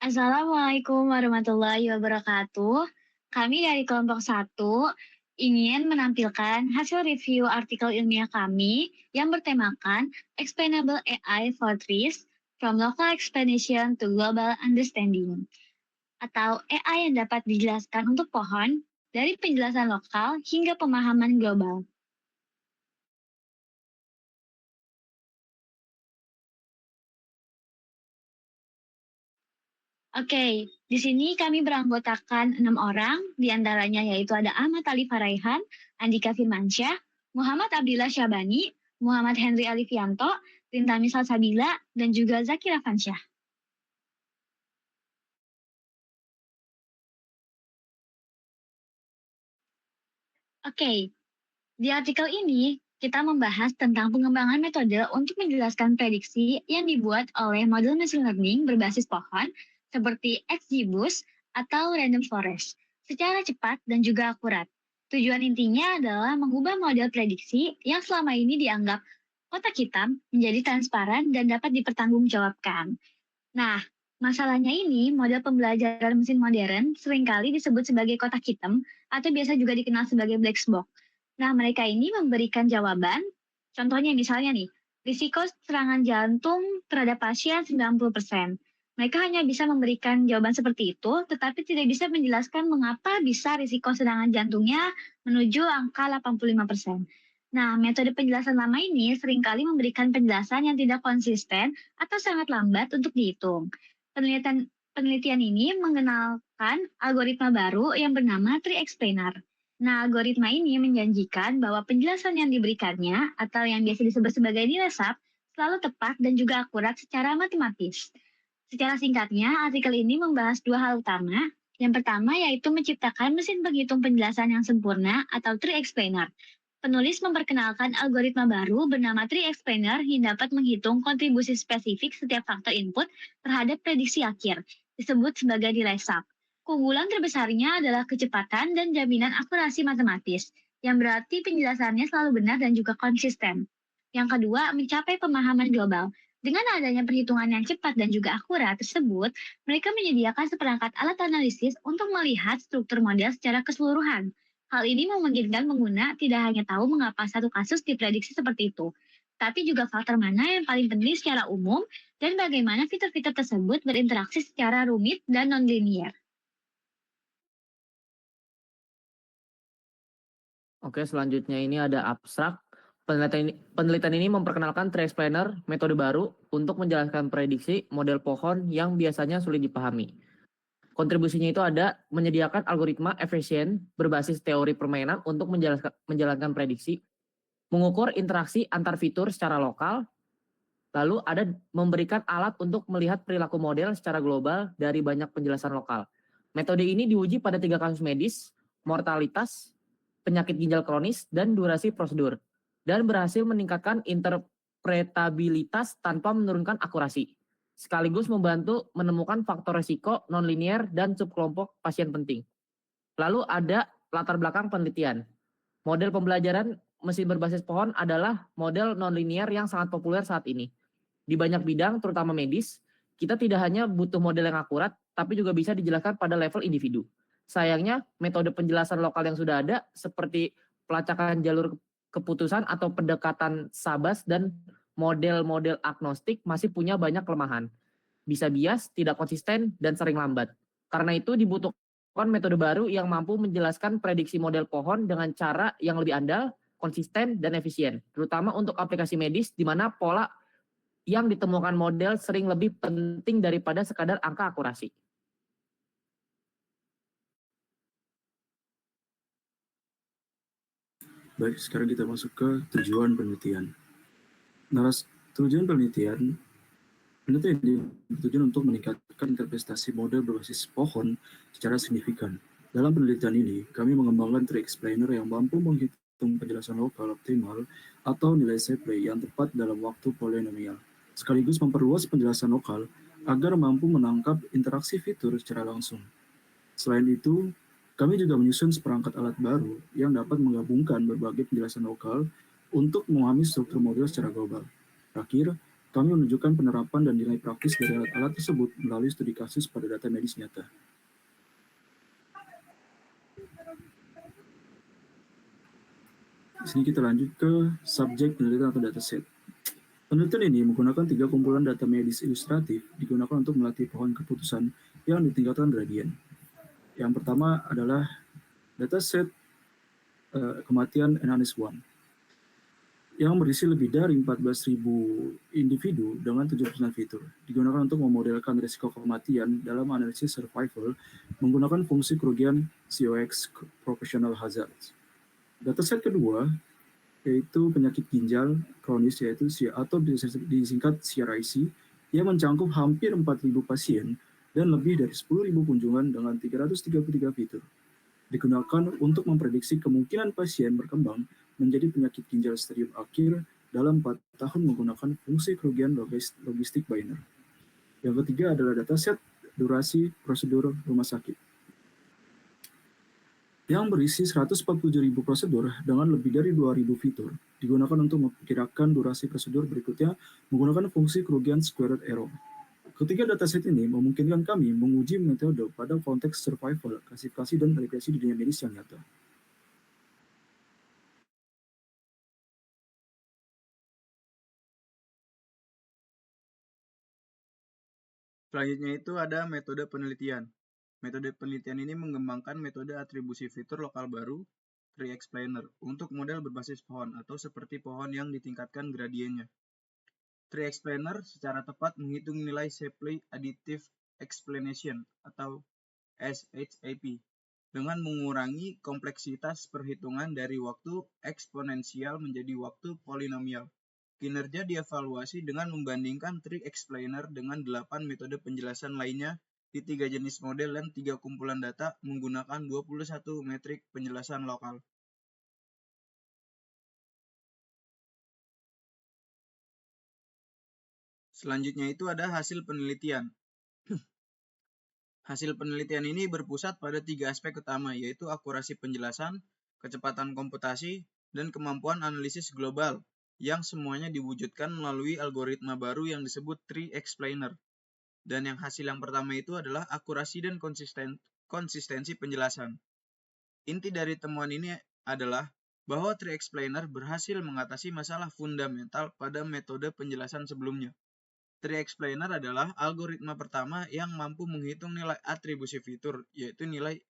Assalamualaikum warahmatullahi wabarakatuh. Kami dari kelompok satu ingin menampilkan hasil review artikel ilmiah kami yang bertemakan Explainable AI for Trees from Local Explanation to Global Understanding, atau AI yang dapat dijelaskan untuk pohon dari penjelasan lokal hingga pemahaman global. Oke, di sini kami beranggotakan 6 orang, diantaranya yaitu ada Ahmad Ali Faraihan, Andika Firmansyah, Muhammad Abdillah Syabani, Muhammad Henry Alifianto, Rintami Salsabila, dan juga Zakira Fansyah. Oke, di artikel ini kita membahas tentang pengembangan metode untuk menjelaskan prediksi yang dibuat oleh model machine learning berbasis pohon seperti XGBoost atau Random Forest secara cepat dan juga akurat. Tujuan intinya adalah mengubah model prediksi yang selama ini dianggap kotak hitam menjadi transparan dan dapat dipertanggungjawabkan. Nah, masalahnya ini, model pembelajaran mesin modern seringkali disebut sebagai kotak hitam atau biasa juga dikenal sebagai black box. Nah, mereka ini memberikan jawaban, contohnya misalnya nih, risiko serangan jantung terhadap pasien 90%. Mereka hanya bisa memberikan jawaban seperti itu, tetapi tidak bisa menjelaskan mengapa bisa risiko serangan jantungnya menuju angka 85%. Nah, metode penjelasan lama ini seringkali memberikan penjelasan yang tidak konsisten atau sangat lambat untuk dihitung. Penelitian ini mengenalkan algoritma baru yang bernama Tree Explainer. Nah, algoritma ini menjanjikan bahwa penjelasan yang diberikannya atau yang biasa disebut sebagai nilai SAP selalu tepat dan juga akurat secara matematis. Secara singkatnya, artikel ini membahas dua hal utama. Yang pertama yaitu menciptakan mesin penghitung penjelasan yang sempurna atau Tree Explainer. Penulis memperkenalkan algoritma baru bernama Tree Explainer yang dapat menghitung kontribusi spesifik setiap faktor input terhadap prediksi akhir, disebut sebagai nilai SAP. Keunggulan terbesarnya adalah kecepatan dan jaminan akurasi matematis, yang berarti penjelasannya selalu benar dan juga konsisten. Yang kedua, mencapai pemahaman global. Dengan adanya perhitungan yang cepat dan juga akurat tersebut, mereka menyediakan seperangkat alat analisis untuk melihat struktur model secara keseluruhan. Hal ini memungkinkan pengguna tidak hanya tahu mengapa satu kasus diprediksi seperti itu, tapi juga faktor mana yang paling penting secara umum dan bagaimana fitur-fitur tersebut berinteraksi secara rumit dan nonlinier. Oke, selanjutnya ini ada abstrak. Penelitian ini memperkenalkan Tree Explainer, metode baru untuk menjelaskan prediksi model pohon yang biasanya sulit dipahami. Kontribusinya itu ada menyediakan algoritma efisien berbasis teori permainan untuk menjalankan prediksi, mengukur interaksi antar fitur secara lokal, lalu ada memberikan alat untuk melihat perilaku model secara global dari banyak penjelasan lokal. Metode ini diuji pada 3 kasus medis, mortalitas, penyakit ginjal kronis, dan durasi prosedur, dan berhasil meningkatkan interpretabilitas tanpa menurunkan akurasi, sekaligus membantu menemukan faktor resiko nonlinier dan subkelompok pasien penting. Lalu ada latar belakang penelitian. Model pembelajaran mesin berbasis pohon adalah model nonlinier yang sangat populer saat ini. Di banyak bidang, terutama medis, kita tidak hanya butuh model yang akurat, tapi juga bisa dijelaskan pada level individu. Sayangnya, metode penjelasan lokal yang sudah ada, seperti pelacakan jalur keputusan atau pendekatan SABAS dan model-model agnostik masih punya banyak kelemahan. Bisa bias, tidak konsisten, dan sering lambat. Karena itu dibutuhkan metode baru yang mampu menjelaskan prediksi model pohon dengan cara yang lebih andal, konsisten, dan efisien. Terutama untuk aplikasi medis di mana pola yang ditemukan model sering lebih penting daripada sekadar angka akurasi. Baik, sekarang kita masuk ke tujuan penelitian. Tujuan penelitian ini bertujuan untuk meningkatkan interpretasi model berbasis pohon secara signifikan. Dalam penelitian ini, kami mengembangkan Tree Explainer yang mampu menghitung penjelasan lokal optimal atau nilai Shapley yang tepat dalam waktu polinomial, sekaligus memperluas penjelasan lokal agar mampu menangkap interaksi fitur secara langsung. Selain itu, kami juga menyusun seperangkat alat baru yang dapat menggabungkan berbagai penjelasan lokal untuk memahami struktur model secara global. Terakhir, Kami menunjukkan penerapan dan nilai praktis dari alat-alat tersebut melalui studi kasus pada data medis nyata. Di sini kita lanjut ke subjek penelitian atau dataset. Penelitian ini menggunakan 3 kumpulan data medis ilustratif digunakan untuk melatih pohon keputusan yang ditingkatkan gradien. Yang pertama adalah dataset kematian NANES1 yang berisi lebih dari 14.000 individu dengan 79 fitur, digunakan untuk memodelkan risiko kematian dalam analisis survival menggunakan fungsi kerugian COX Proportional Hazards. Dataset kedua yaitu penyakit ginjal kronis yaitu atau disingkat CRIC yang mencakup hampir 4.000 pasien dan lebih dari 10.000 kunjungan dengan 333 fitur. Digunakan untuk memprediksi kemungkinan pasien berkembang menjadi penyakit ginjal stadium akhir dalam 4 tahun menggunakan fungsi kerugian logistik Biner. Yang ketiga adalah dataset durasi prosedur rumah sakit yang berisi 147.000 prosedur dengan lebih dari 2.000 fitur, digunakan untuk memperkirakan durasi prosedur berikutnya menggunakan fungsi kerugian squared error. Ketiga dataset ini memungkinkan kami menguji metode pada konteks survival, klasifikasi, dan regresi di dunia medis yang nyata. Selanjutnya itu ada metode penelitian. Metode penelitian ini mengembangkan metode atribusi fitur lokal baru, tree explainer, untuk model berbasis pohon atau seperti pohon yang ditingkatkan gradiennya. Tree explainer secara tepat menghitung nilai Shapley Additive Explanation atau SHAP dengan mengurangi kompleksitas perhitungan dari waktu eksponensial menjadi waktu polinomial. Kinerja dievaluasi dengan membandingkan tree explainer dengan 8 metode penjelasan lainnya di 3 jenis model dan 3 kumpulan data menggunakan 21 metrik penjelasan lokal. Selanjutnya itu ada hasil penelitian. Hasil penelitian ini berpusat pada 3 aspek utama, yaitu akurasi penjelasan, kecepatan komputasi, dan kemampuan analisis global, yang semuanya diwujudkan melalui algoritma baru yang disebut tree explainer. Dan yang hasil yang pertama itu adalah akurasi dan konsistensi penjelasan. Inti dari temuan ini adalah bahwa tree explainer berhasil mengatasi masalah fundamental pada metode penjelasan sebelumnya. Tree explainer adalah algoritma pertama yang mampu menghitung nilai atribusi fitur, yaitu nilai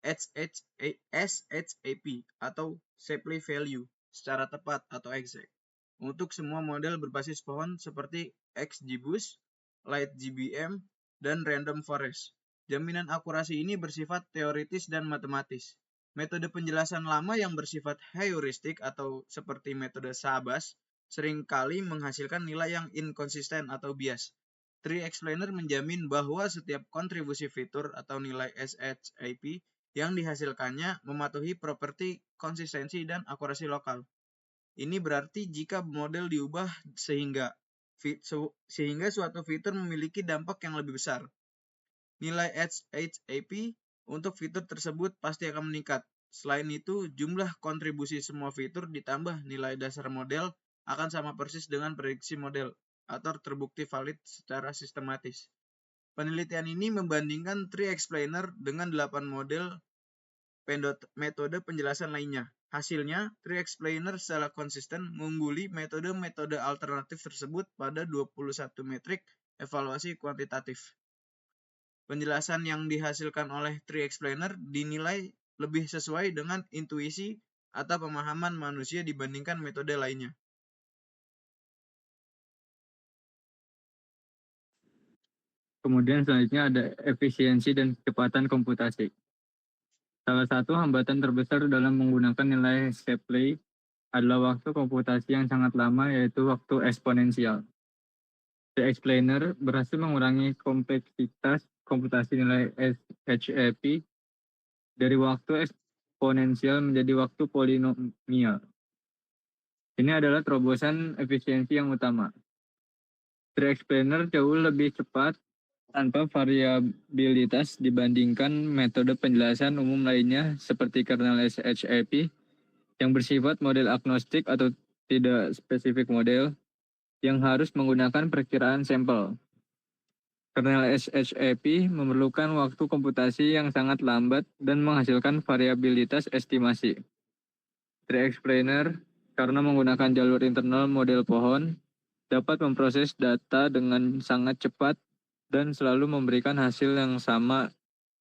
SHAP atau Shapley value secara tepat atau exact untuk semua model berbasis pohon seperti XGBoost, LightGBM, dan Random Forest. Jaminan akurasi ini bersifat teoritis dan matematis. Metode penjelasan lama yang bersifat heuristik atau seperti metode Sabas seringkali menghasilkan nilai yang inkonsisten atau bias. Tree explainer menjamin bahwa setiap kontribusi fitur atau nilai SHAP yang dihasilkannya mematuhi properti konsistensi dan akurasi lokal. Ini berarti jika model diubah sehingga suatu fitur memiliki dampak yang lebih besar. Nilai SHAP untuk fitur tersebut pasti akan meningkat. Selain itu, jumlah kontribusi semua fitur ditambah nilai dasar model akan sama persis dengan prediksi model atau terbukti valid secara sistematis. Penelitian ini membandingkan tree explainer dengan 8 model metode penjelasan lainnya. Hasilnya, tree explainer secara konsisten mengungguli metode-metode alternatif tersebut pada 21 metrik evaluasi kuantitatif. Penjelasan yang dihasilkan oleh tree explainer dinilai lebih sesuai dengan intuisi atau pemahaman manusia dibandingkan metode lainnya. Kemudian selanjutnya ada efisiensi dan kecepatan komputasi. Salah satu hambatan terbesar dalam menggunakan nilai Shapley adalah waktu komputasi yang sangat lama, yaitu waktu eksponensial. The explainer berhasil mengurangi kompleksitas komputasi nilai SHAP dari waktu eksponensial menjadi waktu polinomial. Ini adalah terobosan efisiensi yang utama. The explainer jauh lebih cepat tanpa variabilitas dibandingkan metode penjelasan umum lainnya seperti kernel SHAP yang bersifat model agnostik atau tidak spesifik model. yang harus menggunakan perkiraan sampel. Kernel SHAP memerlukan waktu komputasi yang sangat lambat dan menghasilkan variabilitas estimasi. Tree Explainer, karena menggunakan jalur internal model pohon, dapat memproses data dengan sangat cepat dan selalu memberikan hasil yang sama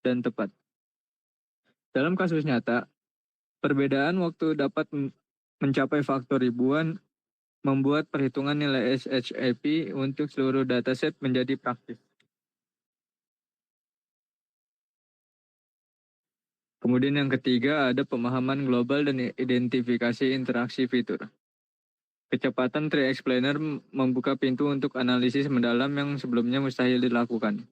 dan tepat. Dalam kasus nyata, perbedaan waktu dapat mencapai faktor ribuan, membuat perhitungan nilai SHAP untuk seluruh dataset menjadi praktis. Kemudian yang ketiga ada pemahaman global dan identifikasi interaksi fitur. Kecepatan Tree Explainer membuka pintu untuk analisis mendalam yang sebelumnya mustahil dilakukan.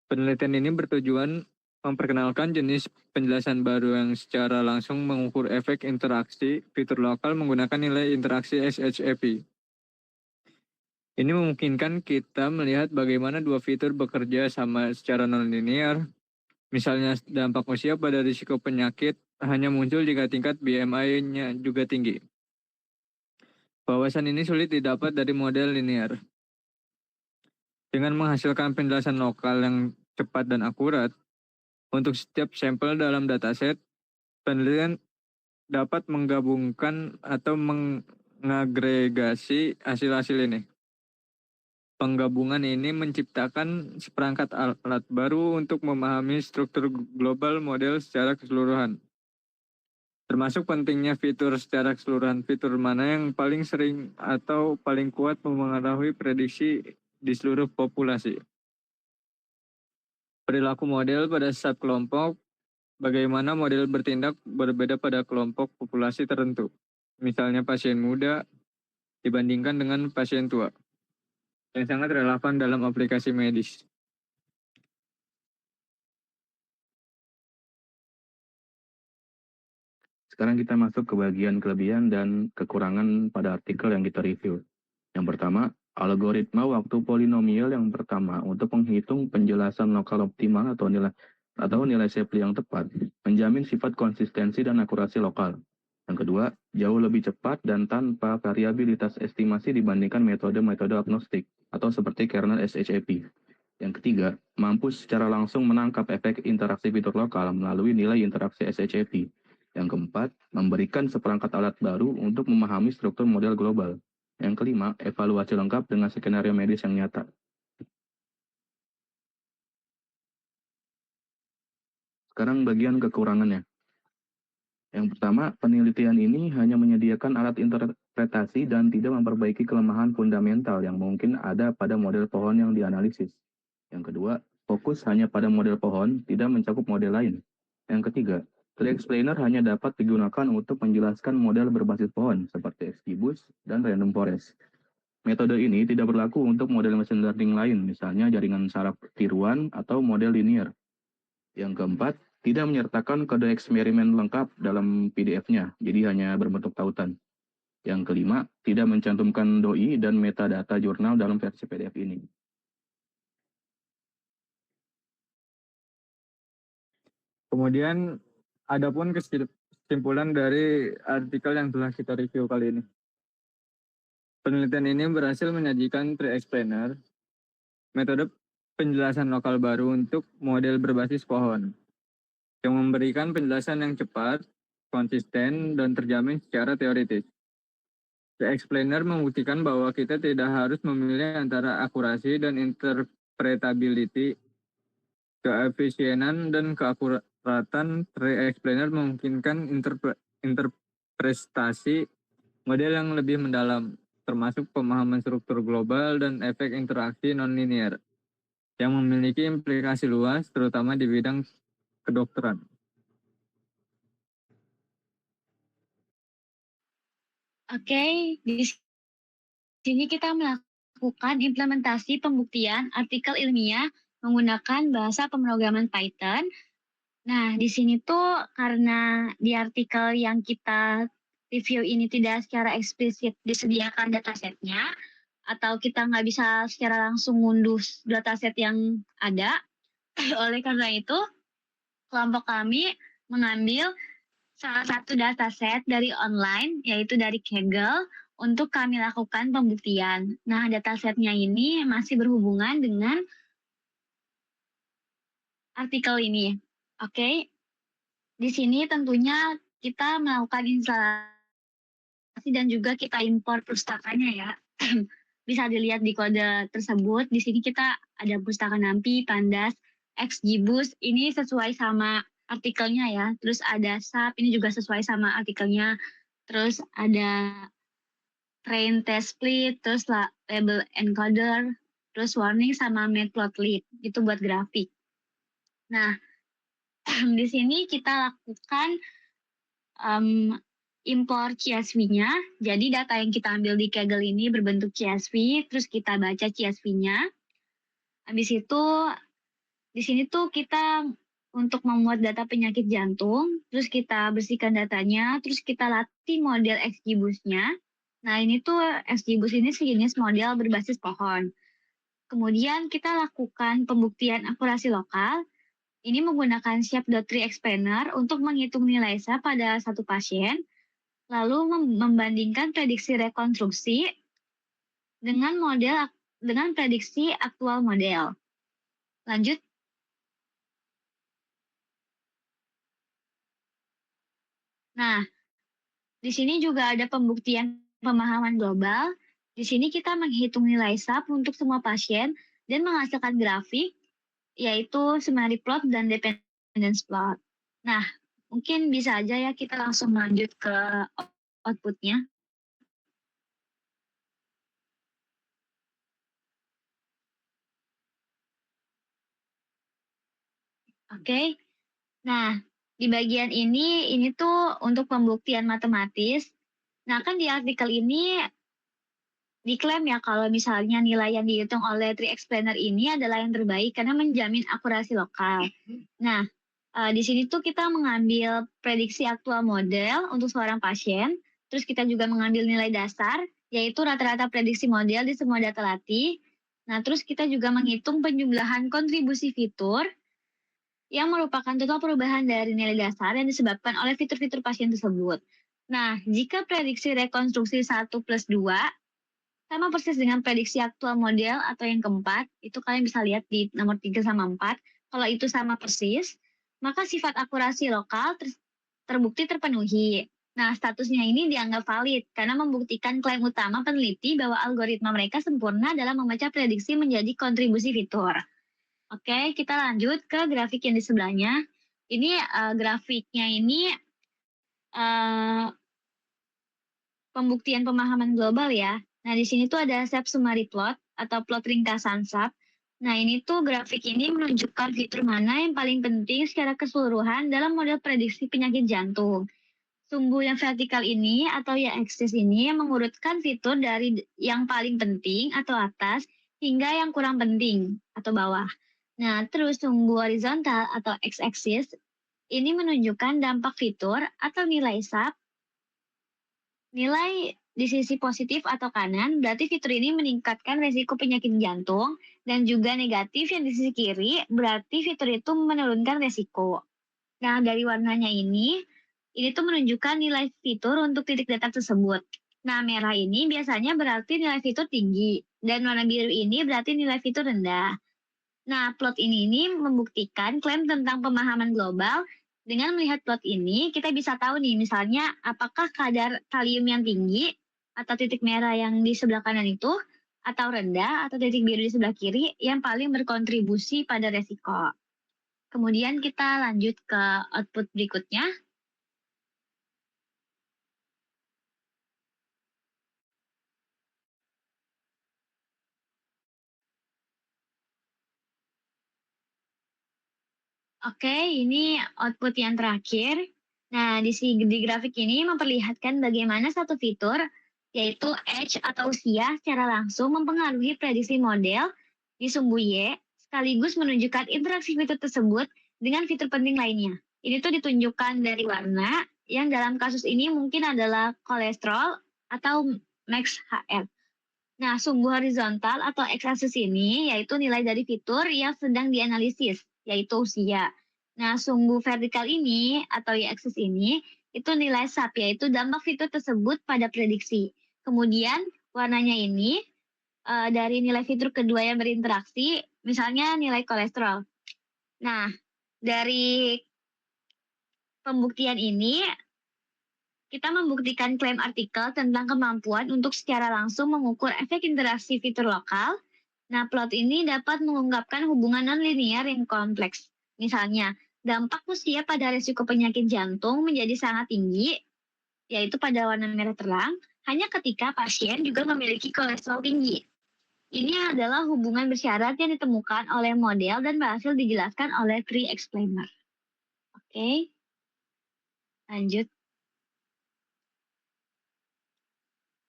Penelitian ini bertujuan memperkenalkan jenis penjelasan baru yang secara langsung mengukur efek interaksi fitur lokal menggunakan nilai interaksi SHAP. Ini memungkinkan kita melihat bagaimana dua fitur bekerja sama secara nonlinear. Misalnya dampak usia pada risiko penyakit hanya muncul jika tingkat BMI-nya juga tinggi. Wawasan ini sulit didapat dari model linear. Dengan menghasilkan penjelasan lokal yang cepat dan akurat, untuk setiap sampel dalam dataset, penelitian dapat menggabungkan atau mengagregasi hasil-hasil ini. Penggabungan ini menciptakan seperangkat alat baru untuk memahami struktur global model secara keseluruhan. Termasuk pentingnya fitur secara keseluruhan, fitur mana yang paling sering atau paling kuat mempengaruhi prediksi di seluruh populasi. Perilaku model pada subkelompok, bagaimana model bertindak berbeda pada kelompok populasi tertentu. Misalnya pasien muda dibandingkan dengan pasien tua, yang sangat relevan dalam aplikasi medis. Sekarang kita masuk ke bagian kelebihan dan kekurangan pada artikel yang kita review. Yang pertama, algoritma waktu polinomial yang pertama untuk menghitung penjelasan lokal optimal atau nilai Shapley yang tepat, menjamin sifat konsistensi dan akurasi lokal. Yang kedua, jauh lebih cepat dan tanpa variabilitas estimasi dibandingkan metode-metode agnostik atau seperti kernel SHAP. Yang ketiga, mampu secara langsung menangkap efek interaksi fitur lokal melalui nilai interaksi SHAP. Yang keempat, memberikan seperangkat alat baru untuk memahami struktur model global. Yang kelima, evaluasi lengkap dengan skenario medis yang nyata. Sekarang bagian kekurangannya. Yang pertama, penelitian ini hanya menyediakan alat interpretasi dan tidak memperbaiki kelemahan fundamental yang mungkin ada pada model pohon yang dianalisis. Yang kedua, fokus hanya pada model pohon, tidak mencakup model lain. Yang ketiga, Tree Explainer hanya dapat digunakan untuk menjelaskan model berbasis pohon seperti XGBoost dan Random Forest. Metode ini tidak berlaku untuk model machine learning lain, misalnya jaringan saraf tiruan atau model linear. Yang keempat, tidak menyertakan kode eksperimen lengkap dalam PDF-nya, jadi hanya berbentuk tautan. Yang kelima, tidak mencantumkan doi dan metadata jurnal dalam versi PDF ini. Kemudian, adapun kesimpulan dari artikel yang telah kita review kali ini. Penelitian ini berhasil menyajikan Tree Explainer, metode penjelasan lokal baru untuk model berbasis pohon, yang memberikan penjelasan yang cepat, konsisten, dan terjamin secara teoritis. The Explainer membuktikan bahwa kita tidak harus memilih antara akurasi dan interpretability. Keefisienan dan keakuratan Tree Explainer memungkinkan interpretasi model yang lebih mendalam, termasuk pemahaman struktur global dan efek interaksi nonlinear, yang memiliki implikasi luas, terutama di bidang kedokteran. Oke, di sini kita melakukan implementasi pembuktian artikel ilmiah menggunakan bahasa pemrograman Python. Nah, di sini tuh karena di artikel yang kita review ini tidak secara eksplisit disediakan datasetnya, atau kita nggak bisa secara langsung ngunduh dataset yang ada. Oleh karena itu, kelompok kami mengambil salah satu dataset dari online, yaitu dari Kaggle, untuk kami lakukan pembuktian. Nah, datasetnya ini masih berhubungan dengan artikel ini. Oke, di sini tentunya kita melakukan instalasi dan juga kita impor pustakanya ya. Bisa dilihat di kode tersebut. Di sini kita ada pustaka Nampi, Pandas, XGBoost. Ini sesuai sama artikelnya ya. Terus ada SAP, ini juga sesuai sama artikelnya. Terus ada train test split, terus label encoder, terus warning sama matplotlib. Itu buat grafik. Nah, di sini kita lakukan impor CSV-nya. Jadi data yang kita ambil di Kaggle ini berbentuk CSV, terus kita baca CSV-nya. Habis itu di sini tuh kita untuk memuat data penyakit jantung, terus kita bersihkan datanya, terus kita latih model XGBoost-nya. Nah, ini tuh XGBoost ini sejenis model berbasis pohon. Kemudian kita lakukan pembuktian akurasi lokal. Ini menggunakan Shape.tree Explainer untuk menghitung nilai SAP pada satu pasien, lalu membandingkan prediksi rekonstruksi dengan prediksi aktual model. Lanjut. Nah, di sini juga ada pembuktian pemahaman global. Di sini kita menghitung nilai SAP untuk semua pasien dan menghasilkan grafik, yaitu summary plot dan dependence plot. Nah, mungkin bisa aja ya kita langsung lanjut ke outputnya. Oke. Nah, di bagian ini tuh untuk pembuktian matematis. Nah, kan di artikel ini diklaim ya kalau misalnya nilai yang dihitung oleh Tree Explainer ini adalah yang terbaik karena menjamin akurasi lokal. Nah, di sini tuh kita mengambil prediksi aktual model untuk seorang pasien, terus kita juga mengambil nilai dasar, yaitu rata-rata prediksi model di semua data latih. Nah, terus kita juga menghitung penjumlahan kontribusi fitur yang merupakan total perubahan dari nilai dasar yang disebabkan oleh fitur-fitur pasien tersebut. Nah, jika prediksi rekonstruksi 1+2 sama persis dengan prediksi aktual model atau yang keempat, itu kalian bisa lihat di nomor 3 sama 4. Kalau itu sama persis, maka sifat akurasi lokal terbukti terpenuhi. Nah, statusnya ini dianggap valid karena membuktikan klaim utama peneliti bahwa algoritma mereka sempurna dalam membaca prediksi menjadi kontribusi fitur. Oke, kita lanjut ke grafik yang di sebelahnya. Ini grafiknya ini pembuktian pemahaman global ya. Nah, di sini tuh ada SAP summary plot atau plot ringkasan SAP. Nah, ini tuh grafik ini menunjukkan fitur mana yang paling penting secara keseluruhan dalam model prediksi penyakit jantung. Sumbu yang vertikal ini atau yang aksis ini mengurutkan fitur dari yang paling penting atau atas hingga yang kurang penting atau bawah. Nah, terus sumbu horizontal atau x-axis ini menunjukkan dampak fitur atau nilai SAP. Nilai di sisi positif atau kanan, berarti fitur ini meningkatkan resiko penyakit jantung, dan juga negatif yang di sisi kiri, berarti fitur itu menurunkan resiko. Nah, dari warnanya ini tuh menunjukkan nilai fitur untuk titik data tersebut. Nah, merah ini biasanya berarti nilai fitur tinggi, dan warna biru ini berarti nilai fitur rendah. Nah, plot ini membuktikan klaim tentang pemahaman global. Dengan melihat plot ini, kita bisa tahu nih, misalnya apakah kadar kalium yang tinggi atau titik merah yang di sebelah kanan itu, atau rendah atau titik biru di sebelah kiri yang paling berkontribusi pada resiko. Kemudian kita lanjut ke output berikutnya. Oke, ini output yang terakhir. Nah, di grafik ini memperlihatkan bagaimana satu fitur, yaitu age atau usia secara langsung mempengaruhi prediksi model di sumbu Y, sekaligus menunjukkan interaksi fitur tersebut dengan fitur penting lainnya. Ini tuh ditunjukkan dari warna, yang dalam kasus ini mungkin adalah kolesterol atau max HR. Nah, sumbu horizontal atau x-axis ini yaitu nilai dari fitur yang sedang dianalisis, yaitu usia. Nah, sumbu vertikal ini atau y-axis ini itu nilai SAP, yaitu dampak fitur tersebut pada prediksi. Kemudian warnanya ini dari nilai fitur kedua yang berinteraksi, misalnya nilai kolesterol. Nah, dari pembuktian ini, kita membuktikan klaim artikel tentang kemampuan untuk secara langsung mengukur efek interaksi fitur lokal. Nah, plot ini dapat mengungkapkan hubungan nonlinear yang kompleks. Misalnya, dampak usia pada risiko penyakit jantung menjadi sangat tinggi, yaitu pada warna merah terang, hanya ketika pasien juga memiliki kolesterol tinggi. Ini adalah hubungan bersyarat yang ditemukan oleh model dan berhasil dijelaskan oleh Tree Explainer. Oke, lanjut.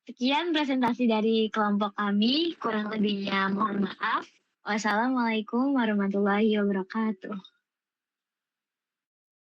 Sekian presentasi dari kelompok kami, kurang lebihnya mohon maaf. Wassalamualaikum warahmatullahi wabarakatuh.